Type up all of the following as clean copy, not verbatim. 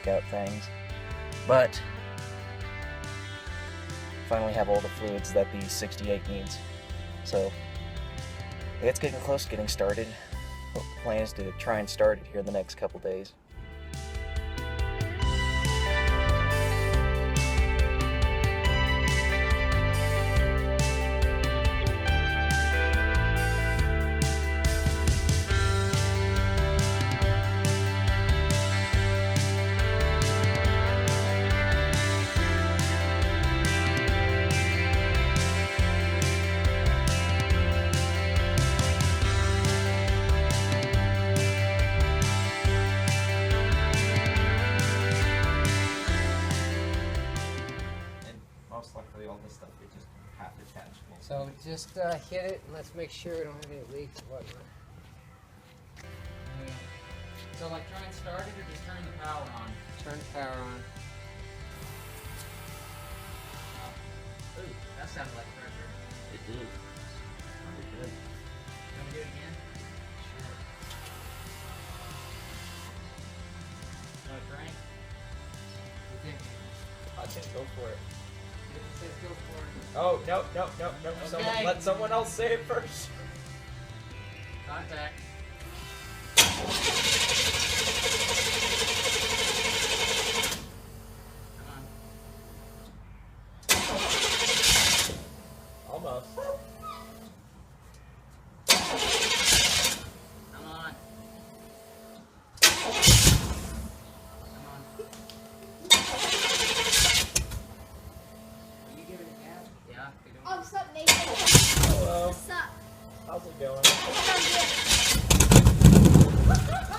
check out things. But finally have all the fluids that the 68 needs. So it's getting close to getting started. The plan is to try and start it here in the next couple days. Most likely all this stuff we just have detachable. So just hit it, and let's make sure we don't have any leaks or whatnot. So like try and start it or just turn the power on? Turn the power on. Ooh, that sounded like pressure. It did. Pretty good. Can we do it again? Sure. No crank? You think? I think go for it. It says go for it. Oh, no. Okay. Let someone else say it first. Contact. Come on. Almost. Come on. Come on. Are you giving it gas? Yeah. we don't- Oh, what's up, Nathan? Hello. What's up? How's it going?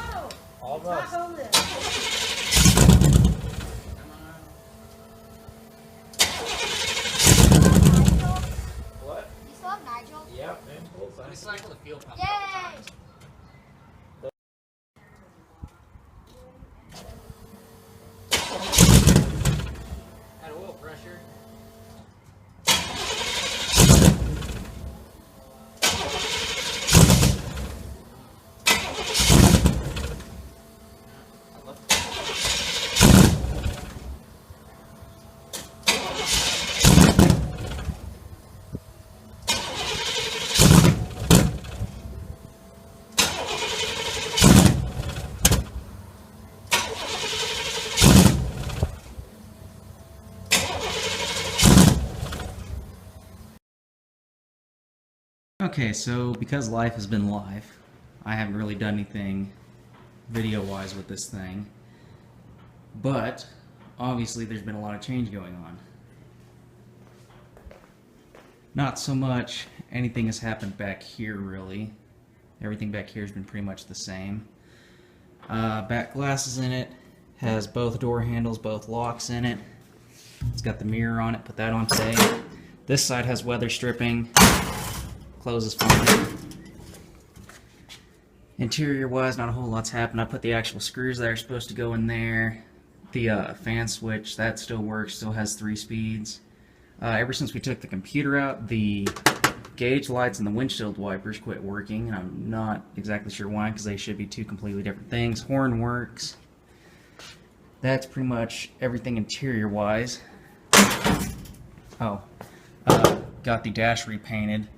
Oh, Almost. hold it. Come on. Nigel? What? You still have Nigel? Yep, man. Bullseye. Recycle the fuel pump a couple Yay! times. Add oil pressure. Okay, so because life has been life, I haven't really done anything video-wise with this thing. But obviously there's been a lot of change going on. Not so much anything has happened back here, really. Everything back here has been pretty much the same. Back glasses in it, has both door handles, both locks in it. It's got the mirror on it, put that on today. This side has weather stripping, closes fine. Interior wise, not a whole lot's happened. I put the actual screws that are supposed to go in there. The fan switch, that still works, still has 3 speeds. Ever since we took the computer out, the gauge lights and the windshield wipers quit working, and I'm not exactly sure why, because they should be 2 completely different things. Horn works. That's pretty much everything interior-wise. Oh, got the dash repainted.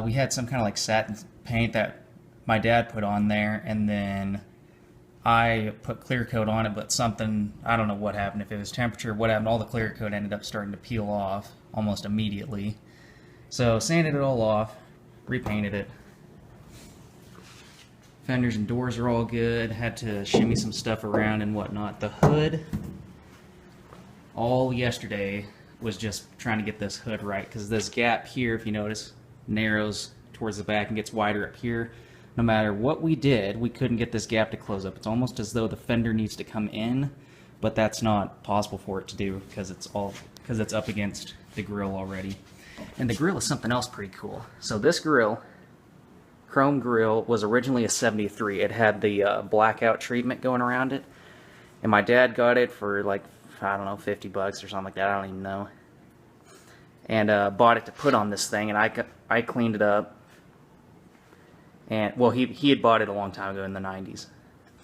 We had some kind of like satin paint that my dad put on there, and then I put clear coat on it, but something, I don't know what happened, if it was temperature, what happened, all the clear coat ended up starting to peel off almost immediately. So sanded it all off, repainted it. Fenders and doors are all good, had to shimmy some stuff around and whatnot. The hood, all yesterday was just trying to get this hood right, because this gap here, if you notice, narrows towards the back and gets wider up here. No matter what we did, we couldn't get this gap to close up. It's almost as though the fender needs to come in, but that's not possible for it to do because it's up against the grill already. And the grill is something else pretty cool. So this grill, chrome grill, was originally a 73. It had the blackout treatment going around it, and my dad got it for like, I don't know, 50 bucks or something like that. I don't even know. And bought it to put on this thing, and I cleaned it up. And well, he had bought it a long time ago in the 90s.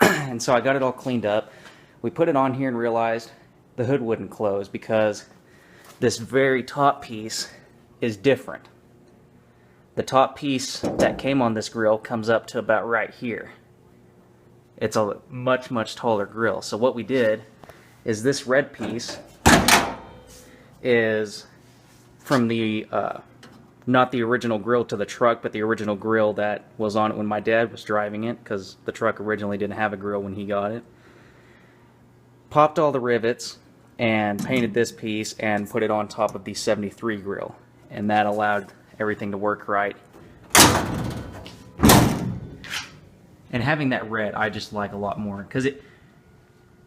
And so I got it all cleaned up. We put it on here and realized the hood wouldn't close because this very top piece is different. The top piece that came on this grill comes up to about right here. It's a much, much taller grill. So what we did is this red piece is from the, not the original grill to the truck, but the original grill that was on it when my dad was driving it, because the truck originally didn't have a grill when he got it. Popped all the rivets and painted this piece and put it on top of the 73 grill. And that allowed everything to work right. And having that red, I just like a lot more, because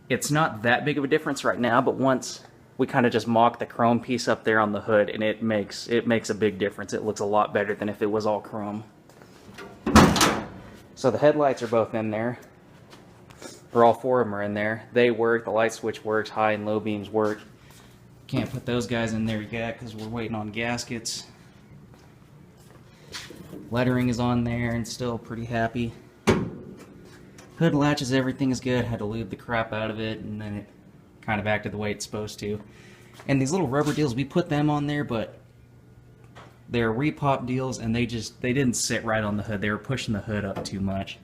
it's not that big of a difference right now, but once we kind of just mock the chrome piece up there on the hood, and it makes a big difference. It looks a lot better than if it was all chrome. So the headlights are both in there, or all four of them are in there. They work, the light switch works, high and low beams work. Can't put those guys in there yet because we're waiting on gaskets. Lettering is on there and still pretty happy. Hood latches, everything is good. Had to lube the crap out of it, and then it kind of acted the way it's supposed to. And these little rubber deals, we put them on there, but they're repop deals, and they didn't sit right on the hood. They were pushing the hood up too much.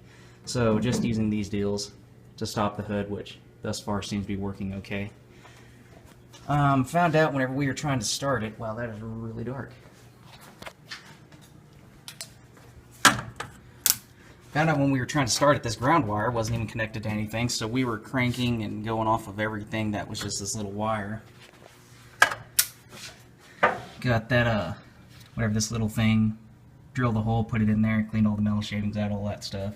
So just using these deals to stop the hood, which thus far seems to be working okay. Found out whenever we were trying to start it, wow, that is really dark. Found out when we were trying to start it, this ground wire wasn't even connected to anything, so we were cranking and going off of everything that was just this little wire. Got that, whatever this little thing, drilled the hole, put it in there, cleaned all the metal shavings out, all that stuff.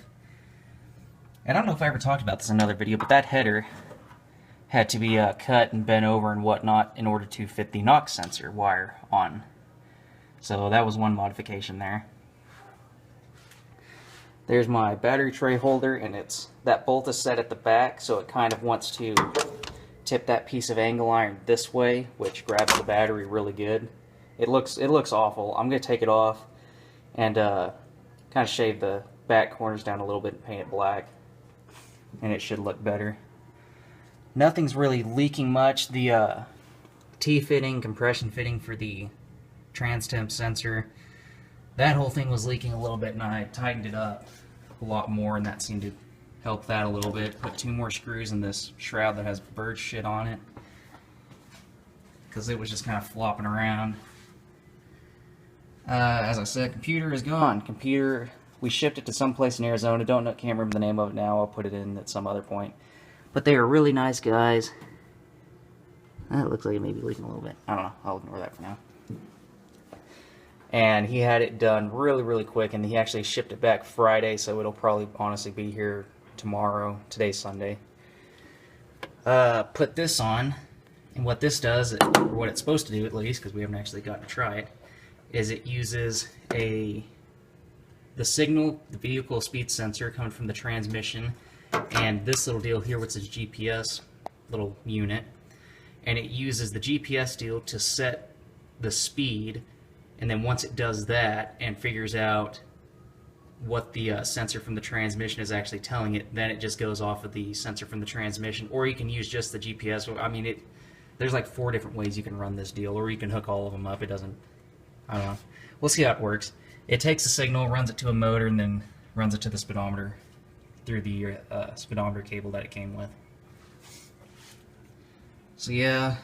And I don't know if I ever talked about this in another video, but that header had to be cut and bent over and whatnot in order to fit the knock sensor wire on. So that was one modification there. There's my battery tray holder, and that bolt is set at the back, so it kind of wants to tip that piece of angle iron this way, which grabs the battery really good. It looks awful. I'm going to take it off and kind of shave the back corners down a little bit and paint it black, and it should look better. Nothing's really leaking much. The T-fitting, compression fitting for the trans temp sensor, that whole thing was leaking a little bit, and I tightened it up a lot more, and that seemed to help that a little bit. Put 2 more screws in this shroud that has bird shit on it, because it was just kind of flopping around. As I said, computer is gone. Computer, we shipped it to some place in Arizona. Can't remember the name of it now. I'll put it in at some other point. But they are really nice guys. It looks like it may be leaking a little bit. I don't know. I'll ignore that for now. And he had it done really, really quick, and he actually shipped it back Friday, so it'll probably honestly be here tomorrow. Today's Sunday. Put this on, and what this does, or what it's supposed to do at least, because we haven't actually gotten to try it, is it uses the signal, the vehicle speed sensor coming from the transmission, and this little deal here, which is GPS little unit, and it uses the GPS deal to set the speed. And then once it does that and figures out what the sensor from the transmission is actually telling it, then it just goes off of the sensor from the transmission. Or you can use just the GPS. I mean, there's like 4 different ways you can run this deal, or you can hook all of them up. It doesn't, I don't know. We'll see how it works. It takes the signal, runs it to a motor, and then runs it to the speedometer through the speedometer cable that it came with. So yeah,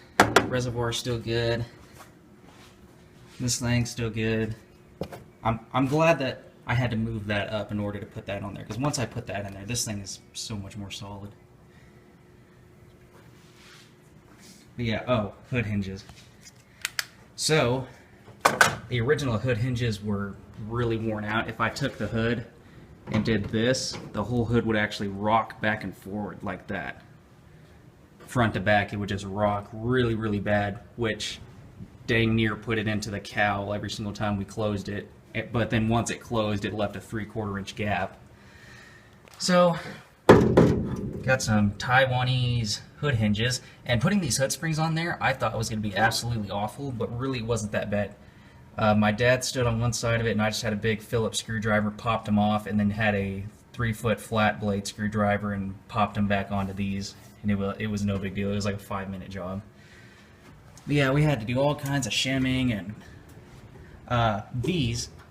reservoir is still good. This thing's still good. I'm glad that I had to move that up in order to put that on there, because once I put that in there, this thing is so much more solid. But yeah, oh, hood hinges. So, the original hood hinges were really worn out. If I took the hood and did this, the whole hood would actually rock back and forward like that. Front to back, it would just rock really, really bad, which dang near put it into the cowl every single time we closed it. But then once it closed, it left a 3/4 inch gap. So, got some Taiwanese hood hinges, and putting these hood springs on there, I thought it was going to be absolutely awful, but really it wasn't that bad. My dad stood on one side of it, and I just had a big Phillips screwdriver, popped them off, and then had a 3-foot flat blade screwdriver and popped them back onto these, and it was no big deal. It was like a 5-minute job. But yeah, we had to do all kinds of shimming, and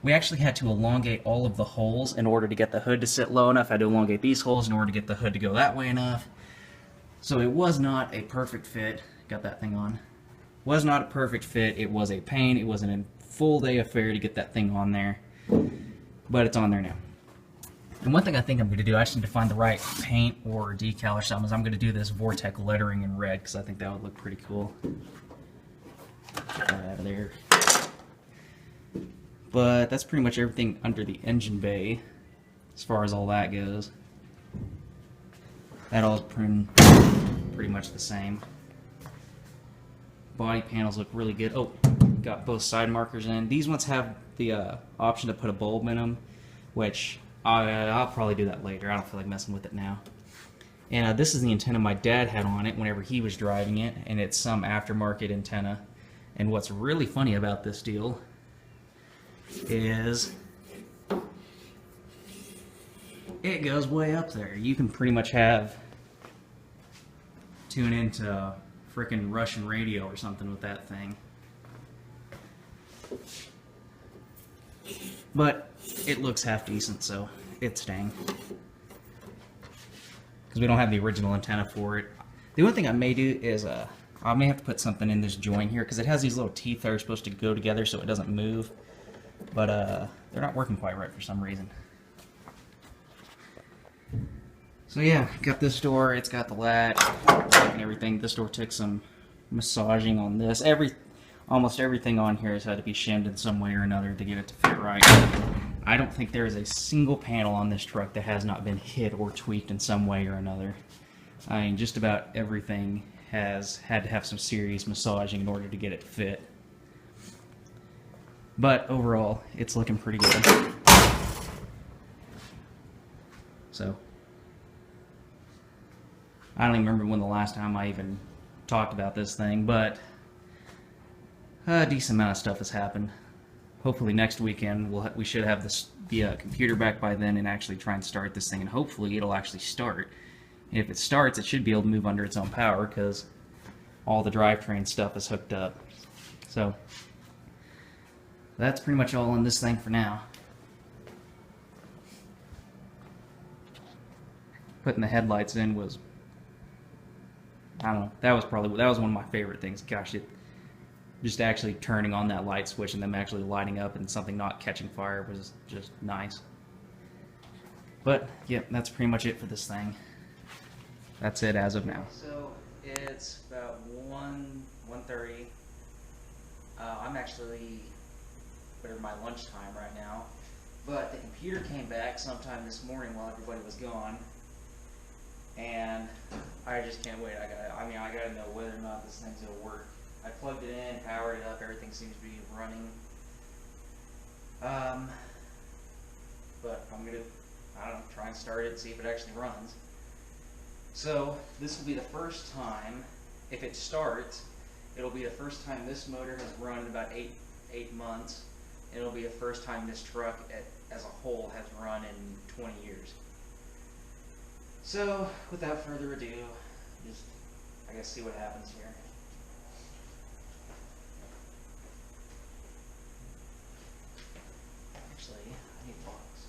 we actually had to elongate all of the holes in order to get the hood to sit low enough. I had to elongate these holes in order to get the hood to go that way enough. So it was not a perfect fit. Got that thing on. Was not a perfect fit. It was a pain. It was a full day affair to get that thing on there. But it's on there now. And one thing I think I'm going to do, I just need to find the right paint or decal or something, is I'm going to do this Vortex lettering in red, because I think that would look pretty cool. Get that out of there. But that's pretty much everything under the engine bay, as far as all that goes. That all is pretty much the same. Body panels look really good. Oh, got both side markers in. These ones have the option to put a bulb in them, which I'll probably do that later. I don't feel like messing with it now. And this is the antenna my dad had on it whenever he was driving it, and it's some aftermarket antenna. And what's really funny about this deal is it goes way up there. You can pretty much tune into frickin' Russian radio or something with that thing. But it looks half decent, so it's staying. Because we don't have the original antenna for it. The only thing I may do is I may have to put something in this joint here, because it has these little teeth that are supposed to go together so it doesn't move. But they're not working quite right for some reason. So yeah, got this door. It's got the latch and everything. This door took some massaging on this. Almost everything on here has had to be shimmed in some way or another to get it to fit right. I don't think there is a single panel on this truck that has not been hit or tweaked in some way or another. I mean, just about everything has had to have some serious massaging in order to get it to fit. But overall, it's looking pretty good. So, I don't even remember when the last time I even talked about this thing, but a decent amount of stuff has happened. Hopefully next weekend we should have the computer back by then and actually try and start this thing, and hopefully it'll actually start. And if it starts, it should be able to move under its own power because all the drivetrain stuff is hooked up. So that's pretty much all on this thing for now. Putting the headlights in was, I don't know, that was one of my favorite things. Gosh, just actually turning on that light switch and them actually lighting up and something not catching fire was just nice. But yep, that's pretty much it for this thing. That's it as of now. So it's about 1:30. I'm actually at my lunchtime right now, but the computer came back sometime this morning while everybody was gone, and I just can't wait. I gotta know whether or not this thing's gonna work. I plugged it in, powered it up, everything seems to be running. But I'm gonna, I don't know, try and start it and see if it actually runs. So this will be the first time, if it starts, it'll be the first time this motor has run in about eight months. And it'll be the first time this truck as a whole has run in 20 years. So without further ado, just I guess see what happens here. Actually, I need a box.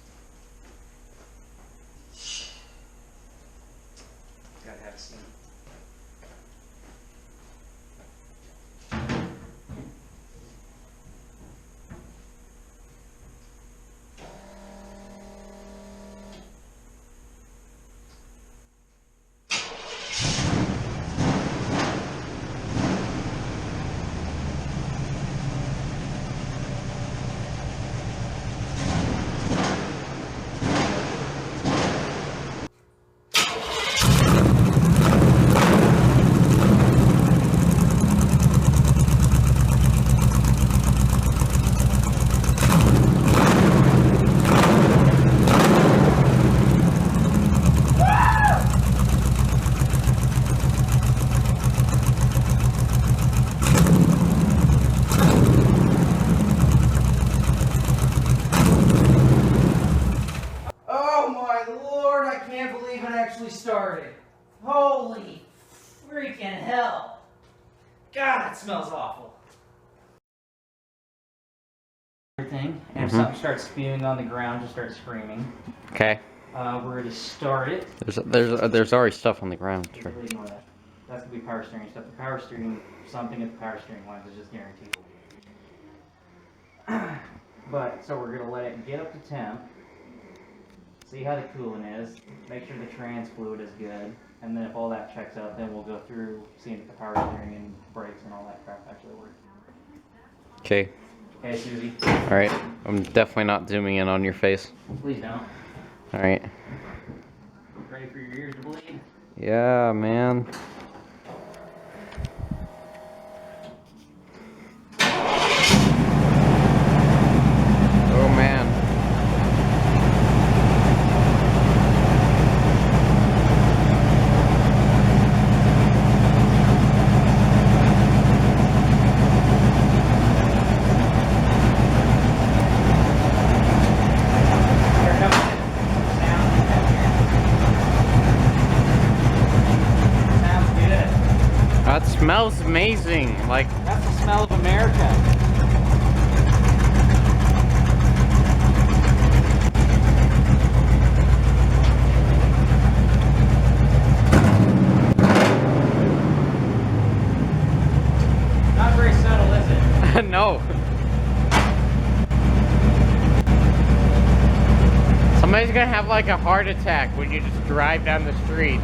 Gotta have a seat. God, that smells awful. Everything, and if something starts spewing on the ground, just start screaming. Okay. We're ready to start it. There's already stuff on the ground. Sure. Ignore that. That's gonna be power steering stuff. The power steering, something at the power steering lines is just guaranteed. But so we're gonna let it get up to temp. See how the coolant is. Make sure the trans fluid is good, and then if all that checks out, then we'll go through seeing if the power steering and brakes and all that crap actually work. Okay. Okay, Susie. All right. I'm definitely not zooming in on your face. Please don't. All right. Ready for your ears to bleed? Yeah, man. Oh man. Here comes the sound. Sounds good. That smells amazing. Like, That's the smell of America. Not very subtle, is it? no. Somebody's gonna have like a heart attack when you just drive down the street.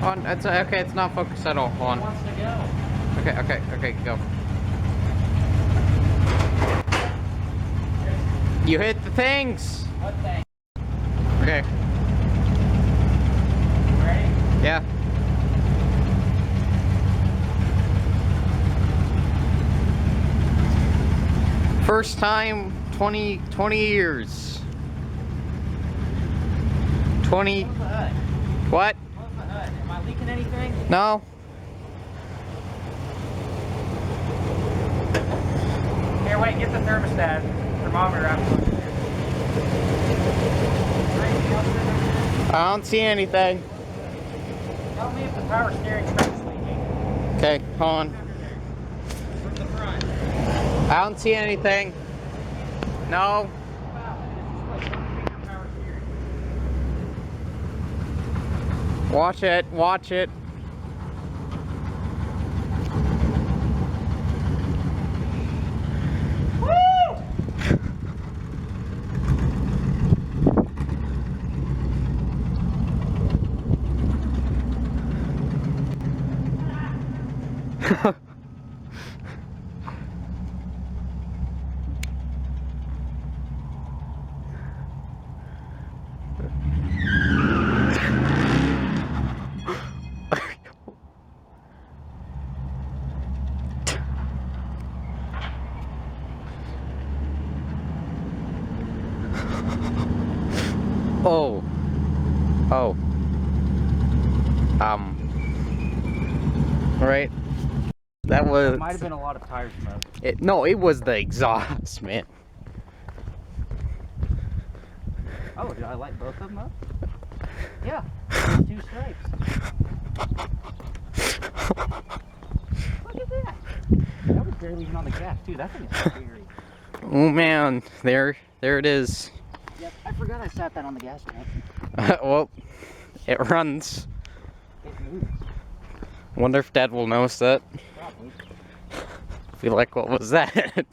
On. It's okay. It's not focused at all. On. Wants to go. Okay. Go. You hit the things. What thing? Okay. Ready? Yeah. First time 20 years. 20. Close the hood. What? Close the hood. Am I leaking anything? No. Here, wait, get the thermostat, thermometer out. I don't see anything. Tell me if the power steering crank's leaking. Okay, hold on. From the front. I don't see anything. No. Wow, this is like power steering. Watch it, watch it. Oh. Oh. Right. That was. Might have been a lot of tire smoke. No, it was the exhaust, man. Oh, did I light both of them up? Yeah, there's 2 stripes. Look at that. That was barely even on the gas, too. That thing is scary. Oh man, there it is. Yep, I forgot I sat that on the gas tank. Well, it runs. It moves. Wonder if Dad will notice that. Probably. Be like, what was that? That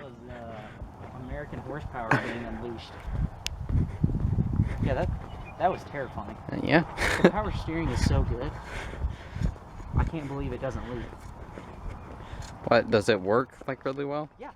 was American horsepower being unleashed. Yeah, that was terrifying. Yeah. The power steering is so good. I can't believe it doesn't leak. What, does it work like really well? Yeah.